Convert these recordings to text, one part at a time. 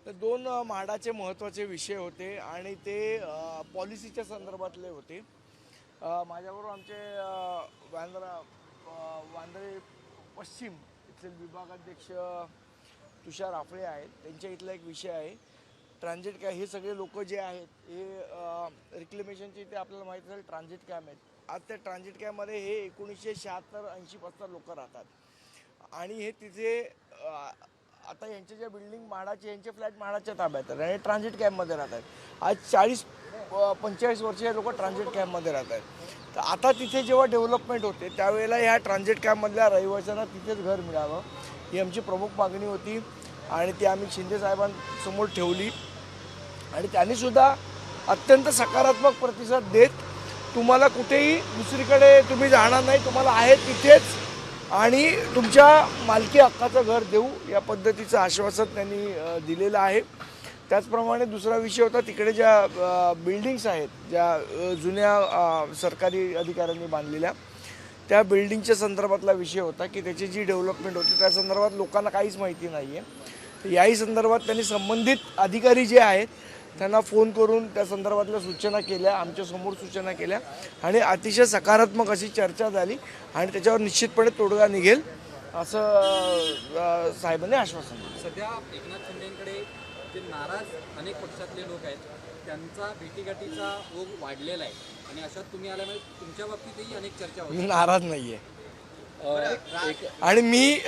तर दोन म्हाडाचे महत्त्वाचे विषय होते आणि ते पॉलिसीच्या संदर्भातले होते. माझ्याबरोबर आमचे वांद्रे पश्चिम इथले विभागाध्यक्ष तुषार आफळे आहेत. त्यांच्या इथला एक विषय आहे ट्रान्झिट कॅम्प. हे सगळे लोक जे आहेत हे रिक्लेमेशनचे इथे आपल्याला माहीत असेल ट्रान्झिट कॅम्प आहेत. आज त्या ट्रान्झिट कॅम्पमध्ये हे 1976-80 पासून लोक राहतात आणि हे तिथे आता यांच्या ज्या बिल्डिंग म्हाडाचे यांचे फ्लॅट म्हाडाच्या ताब्यात आहेत आणि ट्रान्झिट कॅम्पमध्ये राहत आहेत. आज 40-45 वर्षीय लोक ट्रान्झिट कॅम्पमध्ये राहत आहेत. तर आता तिथे जेव्हा डेव्हलपमेंट होते त्यावेळेला ह्या ट्रान्झिट कॅम्पमधल्या रहिवाशांना तिथेच घर मिळावं ही आमची प्रमुख मागणी होती आणि ती आम्ही शिंदे साहेबांसमोर ठेवली आणि त्यांनीसुद्धा अत्यंत सकारात्मक प्रतिसाद देत तुम्हाला कुठेही दुसरीकडे तुम्ही जाणार नाही, तुम्हाला आहे तिथेच आणि तुमच्या मालकी हक्काचं घर देऊ या पद्धतीचं आश्वासन त्यांनी दिलेलं आहे. त्याचप्रमाणे दुसरा विषय होता तिकडे ज्या बिल्डिंग्स आहेत ज्या जुन्या सरकारी अधिकाऱ्यांनी बांधलेल्या त्या बिल्डिंगच्या संदर्भातला विषय होता की त्याची जी डेव्हलपमेंट होती त्या संदर्भात लोकांना काहीच माहिती नाही आहे. तर याही संदर्भात त्यांनी संबंधित अधिकारी जे आहेत त्यांना फोन करून त्या संदर्भातल्या सूचना केल्या, आमच्यासमोर सूचना केल्या आणि अतिशय सकारात्मक अशी चर्चा झाली आणि त्याच्यावर निश्चितपणे तोडगा निघेल असं साहेबांनी आश्वासन दिलं. सध्या एकनाथ शिंदेकडे जे नाराज अनेक पक्षातले लोक आहेत त्यांचा भेटीगाठीचा ओघ वाढलेला आहे आणि अशात तुम्ही आल्यामुळे तुमच्या बाबतीतही अनेक चर्चा मी नाराज नाही आहे आणि मी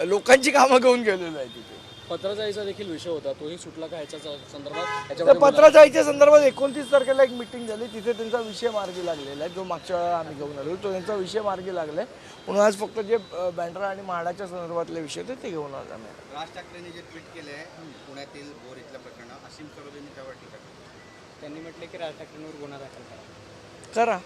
लोकांची कामं घेऊन गेलेलो आहे तिथे. पत्रजाईचा देखील विषय होता, तोही सुटला का ह्याच्या संदर्भात? तर पत्रजाईच्या संदर्भात 29 तारखेला एक मिटिंग झाली, तिथे त्यांचा विषय मार्गी लागलेला आहे. जो मागच्या वेळा आम्ही घेऊन आलो तो त्यांचा विषय मार्गी लागला आहे. म्हणून आज फक्त जे बँड्रा आणि म्हाडाच्या संदर्भातले विषय होते ते घेऊन आलो आम्ही. राज ठाकरेंनी जे ट्विट केले आहे पुण्यातील बोर इथल्या प्रकरणात असीम सरोदेंनी त्यावर टीका केली. त्यांनी म्हटले की राज ठाकरेंवर गुन्हा दाखल करा. करा.